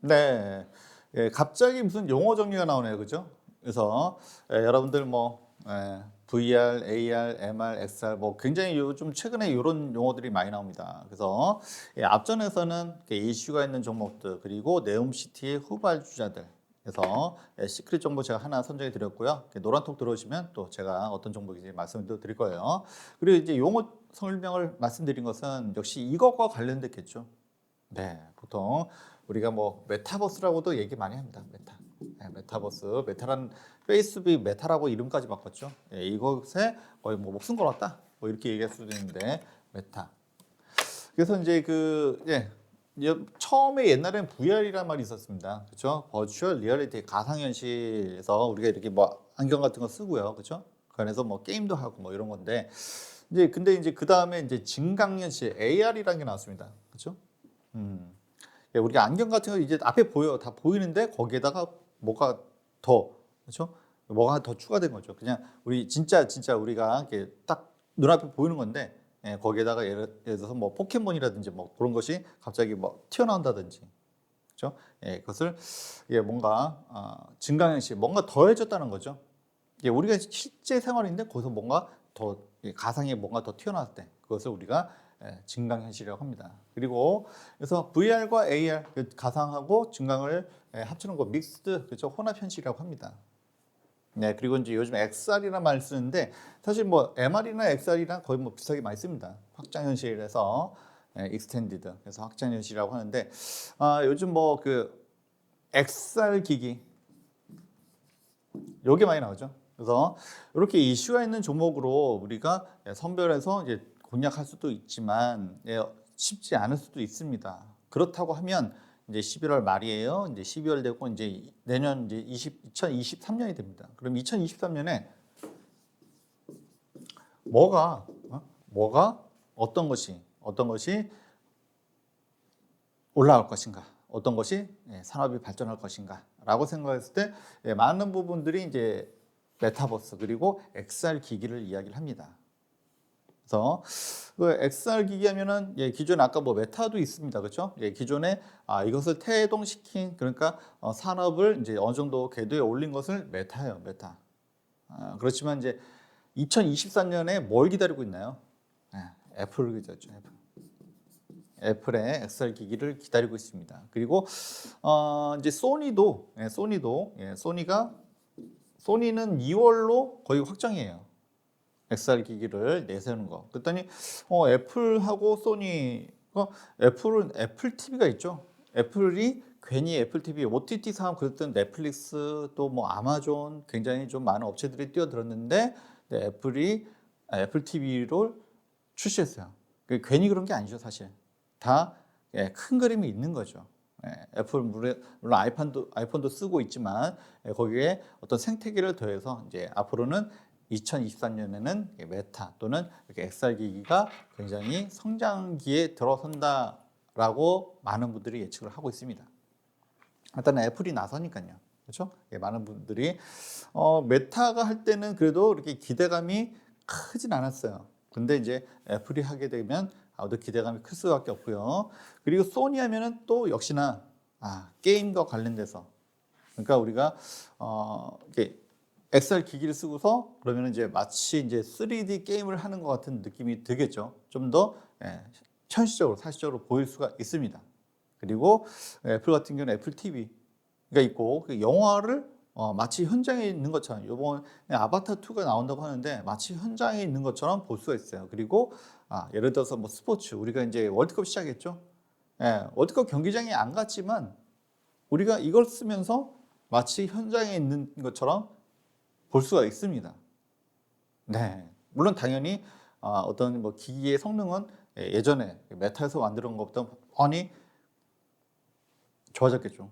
네, 갑자기 무슨 용어 정리가 나오네요, 그죠? 그래서 여러분들 VR, AR, MR, XR 굉장히 요즘 최근에 이런 용어들이 많이 나옵니다. 그래서 앞전에서는 이슈가 있는 종목들 그리고 네옴시티의 후발주자들. 그래서 시크릿 정보 제가 하나 선정해 드렸고요. 노란톡 들어오시면 또 제가 어떤 종목인지 말씀을 드릴 거예요. 그리고 이제 용어 설명을 말씀드린 것은 역시 이것과 관련됐겠죠. 네, 보통 우리가 메타버스라고도 얘기 많이 합니다. 메타버스, 메타란 페이스북 메타라고 이름까지 바꿨죠. 이것에 거의 목숨 걸었다. 이렇게 얘기할 수도 있는데 메타. 그래서 이제 처음에 옛날에는 VR이라는 말이 있었습니다. 그렇죠? 버추얼 리얼리티 가상현실에서 우리가 이렇게 안경 같은 거 쓰고요. 그렇죠? 그래서 게임도 하고 이런 건데 근데 이제 그 다음에 이제 증강현실 AR이라는 게 나왔습니다. 그렇죠? 우리가 안경 같은 거 이제 앞에 다 보이는데 거기에다가 뭐가 더, 그렇죠? 뭐가 더 추가된 거죠. 그냥 우리 진짜 우리가 이렇게 딱 눈앞에 보이는 건데 거기에다가 예를 들어서 포켓몬이라든지 그런 것이 갑자기 튀어나온다든지, 그렇죠? 그것을 뭔가 증강현실 뭔가 더해졌다는 거죠. 우리가 실제 생활인데 거기서 뭔가 더 가상에 뭔가 더 튀어나왔을 때 그것을 우리가 증강현실이라고 합니다. 그리고 그래서 VR과 AR 가상하고 증강을 합치는 거 믹스드, 그렇죠? 혼합현실이라고 합니다. 네, 그리고 이제 요즘 XR이라는 말 쓰는데 사실 MR이나 XR이랑 거의 비슷하게 많이 씁니다. 확장현실에서 익스텐디드, 그래서 확장현실이라고 하는데 요즘 XR 기기 요게 많이 나오죠. 그래서 이렇게 이슈가 있는 종목으로 우리가 선별해서 이제 공략할 수도 있지만 쉽지 않을 수도 있습니다. 그렇다고 하면 이제 11월 말이에요. 이제 12월 되고 이제 내년 이제 2023년이 됩니다. 그럼 2023년에 뭐가 어떤 것이 올라갈 것인가, 어떤 것이 산업이 발전할 것인가라고 생각했을 때 많은 부분들이 이제 메타버스 그리고 XR 기기를 이야기를 합니다. 그래서 그 XR 기기 하면은 기존에 아까 메타도 있습니다, 그렇죠? 기존에 이것을 태동시킨, 그러니까 산업을 이제 어느 정도 궤도에 올린 것을 메타예요, 메타. 그렇지만 이제 2023년에 뭘 기다리고 있나요? 애플을 기다렸죠, 애플의 XR 기기를 기다리고 있습니다. 그리고 이제 소니는 2월로 거의 확정이에요. XR 기기를 내세우는 거. 그랬더니 애플하고 소니가 애플은 애플 TV가 있죠. 애플이 괜히 애플 TV OTT 사업 그랬던 넷플릭스 또 아마존 굉장히 좀 많은 업체들이 뛰어들었는데 애플 TV를 출시했어요. 괜히 그런 게 아니죠, 사실. 다 큰 그림이 있는 거죠. 애플 물론 아이폰도 쓰고 있지만 거기에 어떤 생태계를 더해서 이제 앞으로는 2023년에는 메타 또는 이렇게 XR 기기가 굉장히 성장기에 들어선다라고 많은 분들이 예측을 하고 있습니다. 일단 애플이 나서니까요. 그렇죠? 많은 분들이 메타가 할 때는 그래도 이렇게 기대감이 크진 않았어요. 근데 이제 애플이 하게 되면 아무래도 기대감이 클 수밖에 없고요. 그리고 소니 하면은 또 역시나 게임과 관련돼서 그러니까 우리가 이게 엑셀 기기를 쓰고서 그러면 이제 마치 이제 3D 게임을 하는 것 같은 느낌이 들겠죠. 좀 더 현실적으로 사실적으로 보일 수가 있습니다. 그리고 애플 같은 경우는 애플 TV가 있고 그 영화를 마치 현장에 있는 것처럼 이번 아바타 2가 나온다고 하는데 마치 현장에 있는 것처럼 볼 수가 있어요. 그리고 예를 들어서 뭐 스포츠 우리가 이제 월드컵 시작했죠. 월드컵 경기장에 안 갔지만 우리가 이걸 쓰면서 마치 현장에 있는 것처럼 볼 수가 있습니다. 네, 물론 당연히 어떤 뭐 기기의 성능은 예전에 메타에서 만드는 것보다 많이 좋아졌겠죠.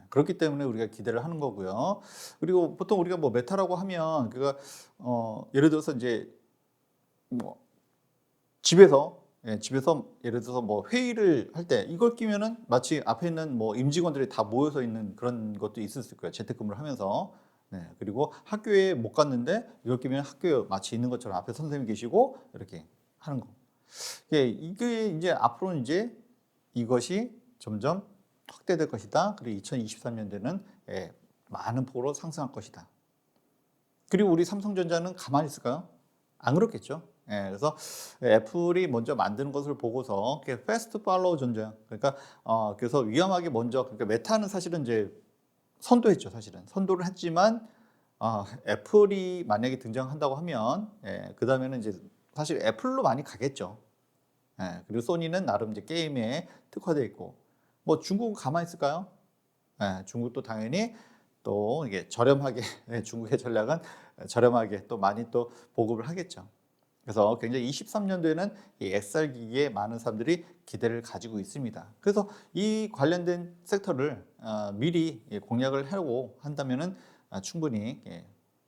그렇기 때문에 우리가 기대를 하는 거고요. 그리고 보통 우리가 뭐 메타라고 하면 그가 예를 들어서 이제 뭐 집에서 예를 들어서 뭐 회의를 할 때 이걸 끼면은 마치 앞에 있는 뭐 임직원들이 다 모여서 있는 그런 것도 있을 거예요. 재택근무를 하면서. 네. 그리고 학교에 못 갔는데 이걸 끼면 학교에 마치 있는 것처럼 앞에 선생님이 계시고 이렇게 하는 거. 이게 이제 앞으로는 이제 이것이 점점 확대될 것이다. 그리고 2023년대는 많은 폭으로 상승할 것이다. 그리고 우리 삼성전자는 가만히 있을까요? 안 그렇겠죠. 그래서 애플이 먼저 만드는 것을 보고서 패스트 팔로우 전쟁. 그러니까 그래서 위험하게 먼저 그러니까 메타는 사실은 이제 선도했죠. 사실은 선도를 했지만 애플이 만약에 등장한다고 하면 그 다음에는 이제 사실 애플로 많이 가겠죠. 그리고 소니는 나름 이제 게임에 특화되어 있고 뭐 중국은 가만히 있을까요? 중국도 당연히 또 이게 저렴하게 중국의 전략은 저렴하게 또 많이 또 보급을 하겠죠. 그래서 굉장히 23년도에는 이 XR 기기에 많은 사람들이 기대를 가지고 있습니다. 그래서 이 관련된 섹터를 미리 공략을 하려고 한다면은 충분히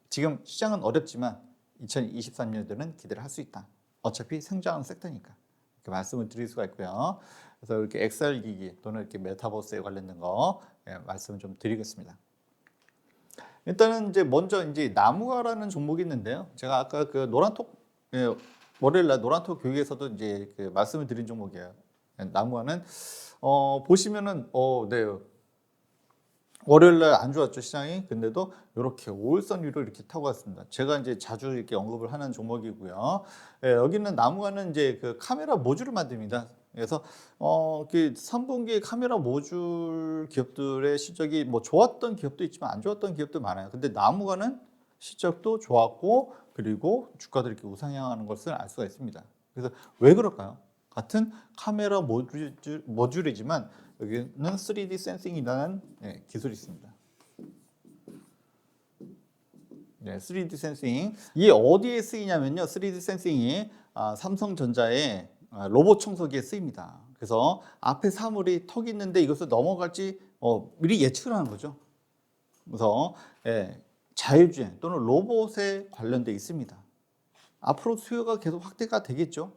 지금 시장은 어렵지만 2023년도에는 기대를 할 수 있다. 어차피 성장하는 섹터니까 이렇게 말씀을 드릴 수가 있고요. 그래서 이렇게 XR 기기 또는 이렇게 메타버스에 관련된 거 말씀을 좀 드리겠습니다. 일단은 이제 먼저 이제 나무가라는 종목이 있는데요. 제가 아까 그 노란톡 월요일 날 노란톡 교육에서도 이제 그 말씀을 드린 종목이에요. 나무가는 보시면은 네. 월요일 날 안 좋았죠, 시장이. 근데도 이렇게 5일선 위로 이렇게 타고 갔습니다. 제가 이제 자주 이렇게 언급을 하는 종목이고요. 여기는 나무가는 이제 그 카메라 모듈을 만듭니다. 그래서 그 3분기 카메라 모듈 기업들의 실적이 뭐 좋았던 기업도 있지만 안 좋았던 기업도 많아요. 근데 나무가는 실적도 좋았고 그리고 주가도 이렇게 우상향하는 것을 알 수가 있습니다. 그래서 왜 그럴까요? 같은 카메라 모듈이지만 여기는 3D 센싱이라는 기술이 있습니다. 3D 센싱. 이게 어디에 쓰이냐면요. 3D 센싱이 삼성전자의 로봇 청소기에 쓰입니다. 그래서 앞에 사물이 턱이 있는데 이것을 넘어갈지 미리 예측을 하는 거죠. 그래서 자율주행 또는 로봇에 관련돼 있습니다. 앞으로 수요가 계속 확대가 되겠죠.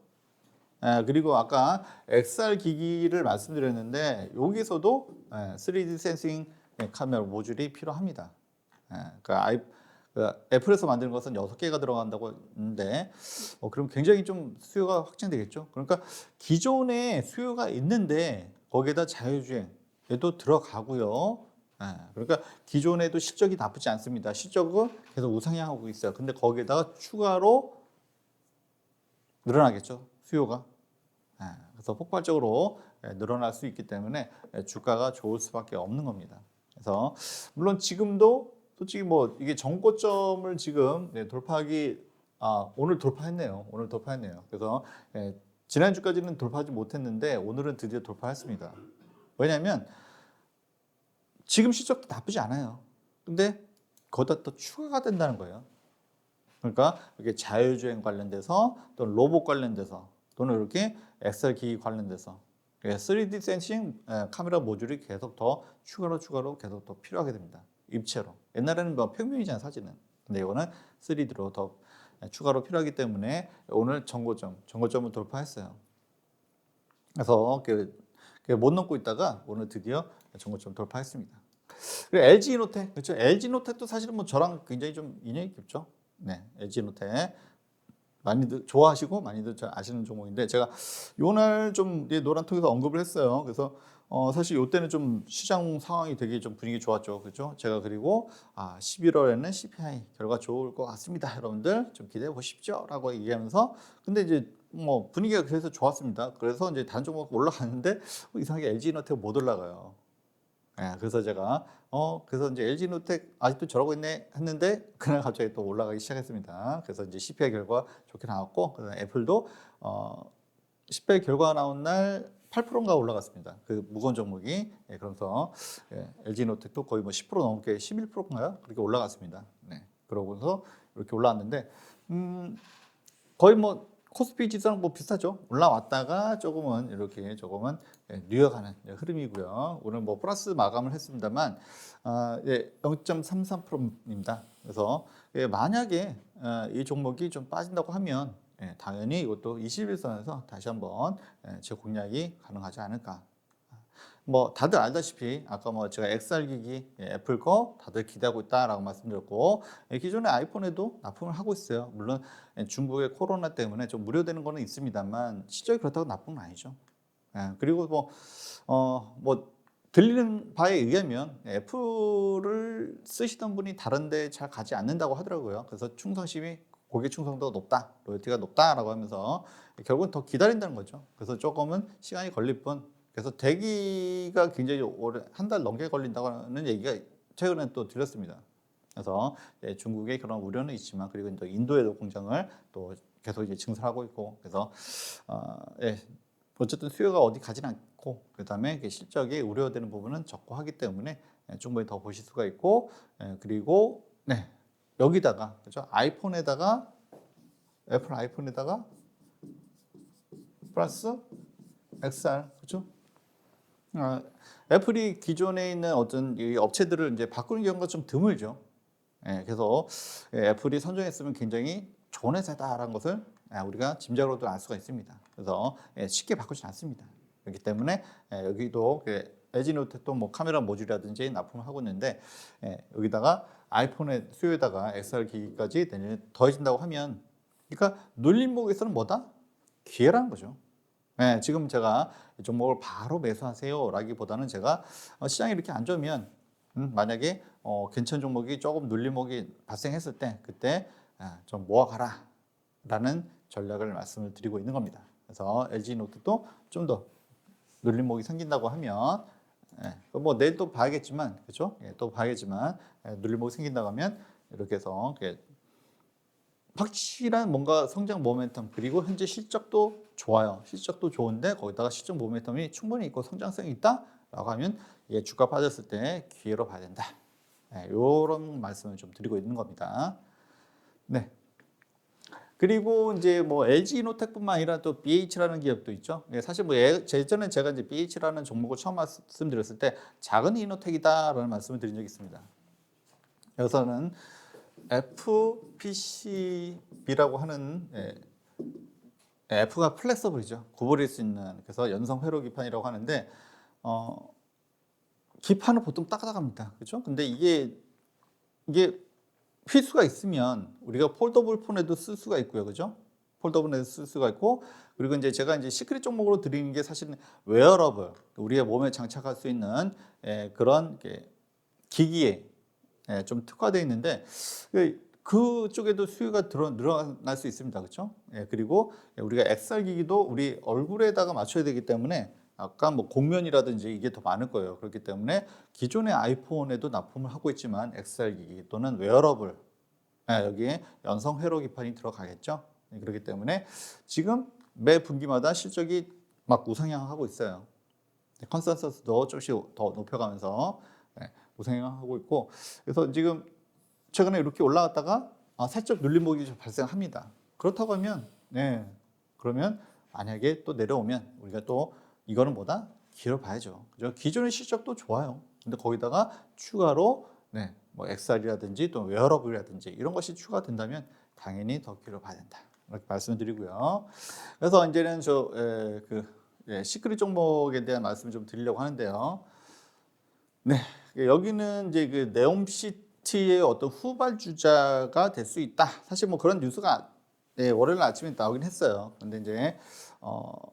그리고 아까 XR 기기를 말씀드렸는데 여기서도 3D 센싱 카메라 모듈이 필요합니다. 그 애플에서 만드는 것은 6개가 들어간다고 했는데 그럼 굉장히 좀 수요가 확장되겠죠. 그러니까 기존에 수요가 있는데 거기에다 자율주행에도 들어가고요. 그러니까 기존에도 실적이 나쁘지 않습니다. 실적은 계속 우상향하고 있어요. 근데 거기에다가 추가로 늘어나겠죠. 수요가. 그래서 폭발적으로 늘어날 수 있기 때문에 주가가 좋을 수밖에 없는 겁니다. 그래서 물론 지금도 솔직히 뭐 이게 정고점을 지금 돌파하기 오늘 돌파했네요. 오늘 돌파했네요. 그래서 지난주까지는 돌파하지 못했는데 오늘은 드디어 돌파했습니다. 왜냐하면 지금 실적도 나쁘지 않아요. 근데 거기다 또 추가가 된다는 거예요. 그러니까 이게 자율주행 관련돼서 또는 로봇 관련돼서 또는 이렇게 XR 기기 관련돼서 3D 센싱 카메라 모듈이 계속 더 추가로 계속 더 필요하게 됩니다. 입체로. 옛날에는 뭐 평면이잖아요, 사진은. 근데 이거는 3D로 더 추가로 필요하기 때문에 오늘 정고점을 돌파했어요. 그래서 못 넘고 있다가 오늘 드디어 정고점 돌파했습니다. 그리고 LG 이노텍, 그렇죠? LG 이노텍도 사실은 뭐 저랑 굉장히 좀 인연이 깊죠. LG 이노텍. 많이들 좋아하시고 많이들 잘 아시는 종목인데 제가 요날 좀 노란통에서 언급을 했어요. 그래서 사실 요때는 좀 시장 상황이 되게 좀 분위기 좋았죠. 그죠? 제가 그리고 11월에는 CPI 결과 좋을 것 같습니다. 여러분들 좀 기대해 보십시오라고 얘기하면서 근데 이제 뭐 분위기가 그래서 좋았습니다. 그래서 이제 다른 종목 올라갔는데 이상하게 LG이노텍 못 올라가요. 예, 그래서 제가 그래서 이제 LG노텍 아직도 저러고 있네 했는데 그날 갑자기 또 올라가기 시작했습니다. 그래서 이제 CPI 결과 좋게 나왔고 그다음에 애플도 CPI 결과 나온 날 8%인가 올라갔습니다. 그 무거운 종목이 그러면서 LG노텍도 거의 뭐 10% 넘게 11%인가요? 그렇게 올라갔습니다. 네, 그러고서 이렇게 올라왔는데 거의 뭐 코스피 지수랑 뭐 비슷하죠. 올라왔다가 조금은 뉴여가는 흐름이고요. 오늘 뭐 플러스 마감을 했습니다만 0.33%입니다. 그래서 만약에 이 종목이 좀 빠진다고 하면 당연히 이것도 21선에서 다시 한번 재공략이 가능하지 않을까. 뭐 다들 알다시피 아까 뭐 제가 XR 기기 애플 거 다들 기대하고 있다라고 말씀드렸고 기존의 아이폰에도 납품을 하고 있어요. 물론 중국의 코로나 때문에 좀 무료되는 거는 있습니다만 실적이 그렇다고 나쁜 건 아니죠. 그리고 뭐 들리는 바에 의하면 애플을 쓰시던 분이 다른데 잘 가지 않는다고 하더라고요. 그래서 충성심이 고객 충성도가 높다, 로열티가 높다라고 하면서 결국은 더 기다린다는 거죠. 그래서 조금은 시간이 걸릴 뿐. 그래서 대기가 굉장히 오래 한 달 넘게 걸린다는 얘기가 최근에 또 들렸습니다. 그래서 중국의 그런 우려는 있지만 그리고 또 인도에도 공장을 또 계속 이제 증설하고 있고 그래서 어쨌든 수요가 어디 가진 않고 그다음에 실적이 우려되는 부분은 적고 하기 때문에 충분히 더 보실 수가 있고 그리고 여기다가 그죠 아이폰에다가 애플 아이폰에다가 플러스 XR 그죠? 애플이 기존에 있는 어떤 이 업체들을 이제 바꾸는 경우가 좀 드물죠. 그래서 애플이 선정했으면 굉장히 좋은 회사다라는 것을 우리가 짐작으로도 알 수가 있습니다. 그래서 쉽게 바꾸지 않습니다. 그렇기 때문에 여기도 LG노텍도 뭐 카메라 모듈이라든지 납품을 하고 있는데 여기다가 아이폰의 수요에다가 XR 기기까지 내년에 더해진다고 하면 그러니까 눌림목에서는 뭐다? 기회라는 거죠. 지금 제가 이 종목을 바로 매수하세요라기보다는 제가 시장이 이렇게 안 좋으면 만약에 괜찮은 종목이 조금 눌림목이 발생했을 때 그때 좀 모아가라라는 전략을 말씀을 드리고 있는 겁니다. 그래서 LG노트도 좀 더 눌림목이 생긴다고 하면 뭐 내일 또 봐야겠지만 그렇죠? 또 봐야겠지만 눌림목이 생긴다고 하면 이렇게 해서 확실한 뭔가 성장 모멘텀 그리고 현재 실적도 좋아요. 실적도 좋은데 거기다가 실적 모멘텀이 충분히 있고 성장성이 있다라고 하면 이게 주가 빠졌을 때 기회로 봐야 된다. 이런 말씀을 좀 드리고 있는 겁니다. 네. 그리고 이제 뭐 LG이노텍뿐만 아니라 또 BH라는 기업도 있죠. 사실 뭐 예전에 제가 이제 BH라는 종목을 처음 말씀드렸을 때 작은 이노텍이다라는 말씀을 드린 적이 있습니다. 여기서는 FPCB라고 하는 F가 플렉서블이죠. 구부릴 수 있는 그래서 연성 회로 기판이라고 하는데 기판은 보통 딱딱합니다. 그렇죠? 근데 이게 필수가 있으면 우리가 폴더블 폰에도 쓸 수가 있고요. 그죠? 폴더블에도 쓸 수가 있고 그리고 이제 제가 이제 시크릿 종목으로 드리는 게 사실은 웨어러블 우리의 몸에 장착할 수 있는 그런 기기에 좀 특화되어 있는데 그쪽에도 수요가 늘어날 수 있습니다. 그렇죠? 그리고 우리가 XR 기기도 우리 얼굴에다가 맞춰야 되기 때문에 아까 뭐 곡면이라든지 이게 더 많을 거예요. 그렇기 때문에 기존의 아이폰에도 납품을 하고 있지만 XR 기기 또는 웨어러블 여기에 연성 회로 기판이 들어가겠죠. 그렇기 때문에 지금 매 분기마다 실적이 막 우상향하고 있어요. 컨센서스도 조금씩 더 높여가면서 우상향하고 있고 그래서 지금 최근에 이렇게 올라갔다가 살짝 눌림목이 좀 발생합니다. 그렇다고 하면 그러면 만약에 또 내려오면 우리가 또 이거는 뭐다? 기회를 봐야죠. 그죠? 기존의 실적도 좋아요. 근데 거기다가 추가로 뭐 XR이라든지 또 웨어러블이라든지 이런 것이 추가된다면 당연히 더 기회를 봐야 된다. 이렇게 말씀드리고요. 그래서 이제는 시크릿 종목에 대한 말씀을 좀 드리려고 하는데요. 여기는 이제 그 네옴시티의 어떤 후발주자가 될 수 있다. 사실 뭐 그런 뉴스가 네, 월요일 아침에 나오긴 했어요. 근데 이제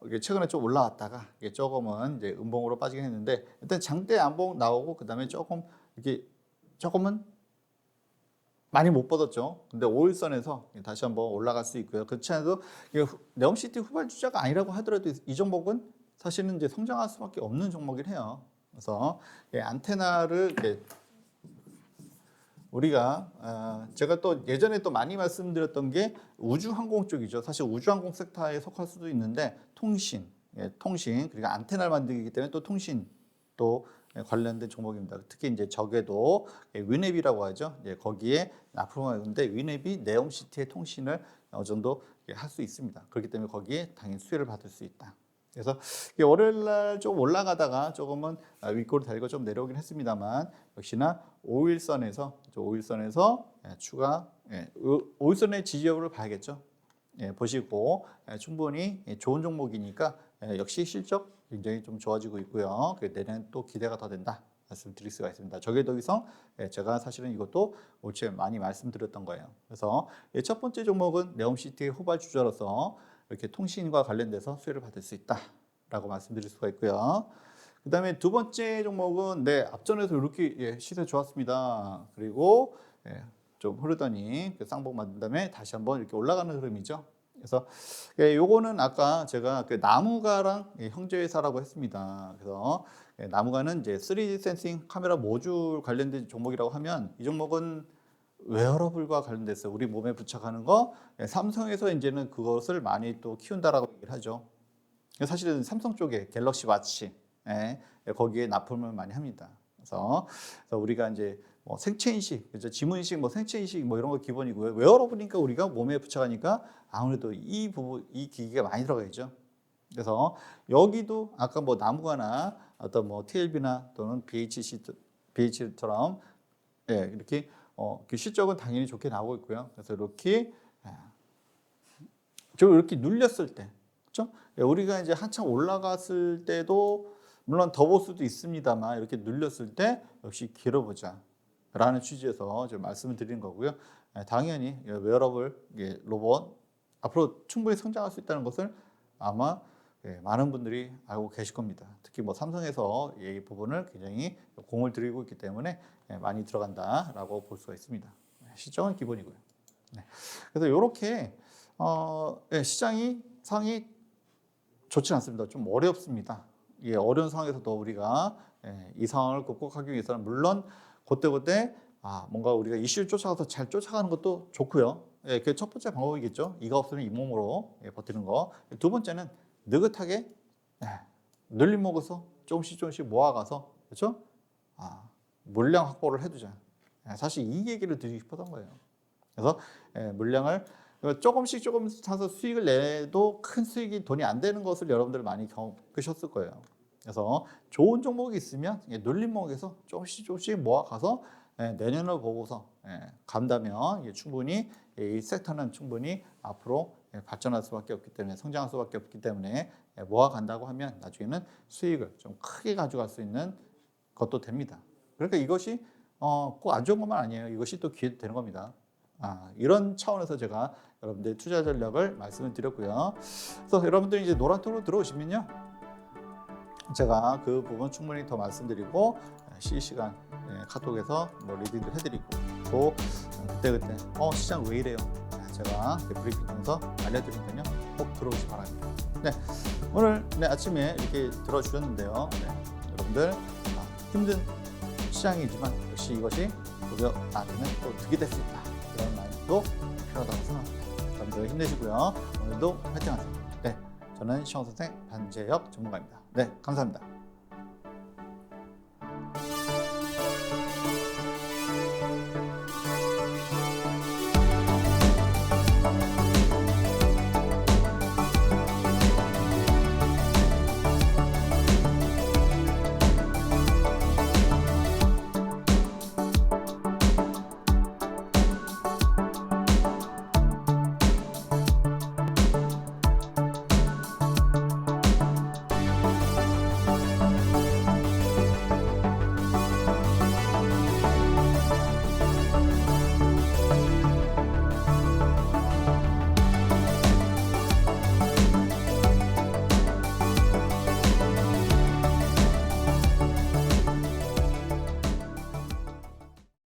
이게 최근에 좀 올라왔다가 이게 조금은 이제 음봉으로 빠지긴 했는데 일단 장대 안봉 나오고 그다음에 조금 이렇게 조금은 많이 못 뻗었죠. 근데 5일선에서 다시 한번 올라갈 수 있고요. 그렇지 않아도 네옴시티 후발주자가 아니라고 하더라도 이 종목은 사실은 이제 성장할 수밖에 없는 종목이긴 해요. 그래서 안테나를 이렇게 우리가 제가 또 예전에 또 많이 말씀드렸던 게 우주항공 쪽이죠. 사실 우주항공 섹터에 속할 수도 있는데 통신, 통신 그리고 안테나를 만들기 때문에 또 통신 또 관련된 종목입니다. 특히 이제 적에도 위냅이라고 하죠. 거기에 납품하고 있는데 위냅이 네옴시티의 통신을 어느 정도 할 수 있습니다. 그렇기 때문에 거기에 당연히 수혜를 받을 수 있다. 그래서 월요일 날 좀 올라가다가 조금은 윗골을 달고 좀 내려오긴 했습니다만 역시나 5일선에서 추가 5일선의 지지 여부를 봐야겠죠. 보시고 충분히 좋은 종목이니까 역시 실적 굉장히 좀 좋아지고 있고요. 내년 또 기대가 더 된다 말씀드릴 수가 있습니다. 저게 더 이상 제가 사실은 이것도 올해 많이 말씀드렸던 거예요. 그래서 첫 번째 종목은 네옴시티의 후발주자로서 이렇게 통신과 관련돼서 수혜를 받을 수 있다라고 말씀드릴 수가 있고요. 그다음에 두 번째 종목은 앞전에서 이렇게 시세 좋았습니다. 그리고 좀 흐르더니 쌍봉 만든 다음에 다시 한번 이렇게 올라가는 흐름이죠. 그래서 요거는 아까 제가 나무가랑 형제회사라고 했습니다. 그래서 나무가는 이제 3D 센싱 카메라 모듈 관련된 종목이라고 하면 이 종목은 웨어러블과 관련돼서 우리 몸에 부착하는 거 삼성에서 이제는 그것을 많이 또 키운다라고 얘기를 하죠. 사실은 삼성 쪽에 갤럭시 와치 거기에 납품을 많이 합니다. 그래서 우리가 이제 뭐 생체 인식, 그죠? 지문 인식, 뭐 생체 인식, 뭐 이런 거 기본이고요. 웨어러블이니까 우리가 몸에 부착하니까 아무래도 이 부분, 이 기기가 많이 들어가죠. 그래서 여기도 아까 뭐 나무가나 어떤 뭐 TLB나 또는 BH처럼 이렇게 그 실적은 당연히 좋게 나오고 있고요. 그래서 이렇게 좀 이렇게 눌렸을 때, 그렇죠? 우리가 이제 한참 올라갔을 때도 물론 더 볼 수도 있습니다만 이렇게 눌렸을 때 역시 길어보자. 라는 취지에서 좀 말씀을 드리는 거고요. 당연히 웨어러블 로봇 앞으로 충분히 성장할 수 있다는 것을 아마 많은 분들이 알고 계실 겁니다. 특히 뭐 삼성에서 이 부분을 굉장히 공을 들이고 있기 때문에 많이 들어간다라고 볼 수가 있습니다. 시장은 기본이고요. 그래서 이렇게 시장이 상이 좋지 않습니다. 좀 어렵습니다. 어려운 상황에서도 우리가 이 상황을 극복하기 위해서는 물론 그때 뭔가 우리가 이슈를 쫓아가서 잘 쫓아가는 것도 좋고요. 그게 첫 번째 방법이겠죠. 이가 없으면 잇몸으로 버티는 거. 두 번째는 느긋하게 늘림 먹어서 조금씩 모아가서 그렇죠? 물량 확보를 해두자. 사실 이 얘기를 드리고 싶었던 거예요. 그래서 물량을 조금씩 사서 수익을 내도 큰 수익이 돈이 안 되는 것을 여러분들 많이 겪으셨을 거예요. 그래서 좋은 종목이 있으면 눌림목에서 조금씩 모아가서 내년을 보고서 간다면 충분히 이 섹터는 충분히 앞으로 발전할 수밖에 없기 때문에 성장할 수밖에 없기 때문에 모아간다고 하면 나중에는 수익을 좀 크게 가져갈 수 있는 것도 됩니다. 그러니까 이것이 꼭 안 좋은 것만 아니에요. 이것이 또 기회도 되는 겁니다. 이런 차원에서 제가 여러분들 투자 전략을 말씀을 드렸고요. 그래서 여러분들이 이제 노란톡으로 들어오시면요. 제가 그 부분 충분히 더 말씀드리고 실시간 카톡에서 뭐 리딩도 해드리고 또 그때 시장 왜 이래요? 제가 브리핑하면서 알려드리니까요. 꼭 들어오시기 바랍니다. 오늘 아침에 이렇게 들어주셨는데요. 여러분들 힘든 시장이지만 역시 이것이 나중에 또 득이 될 수 있다. 그런 마인드도 필요하다고 생각합니다. 여러분들 힘내시고요. 오늘도 화이팅하세요. 저는 시험선생 반재혁 전문가입니다. 감사합니다.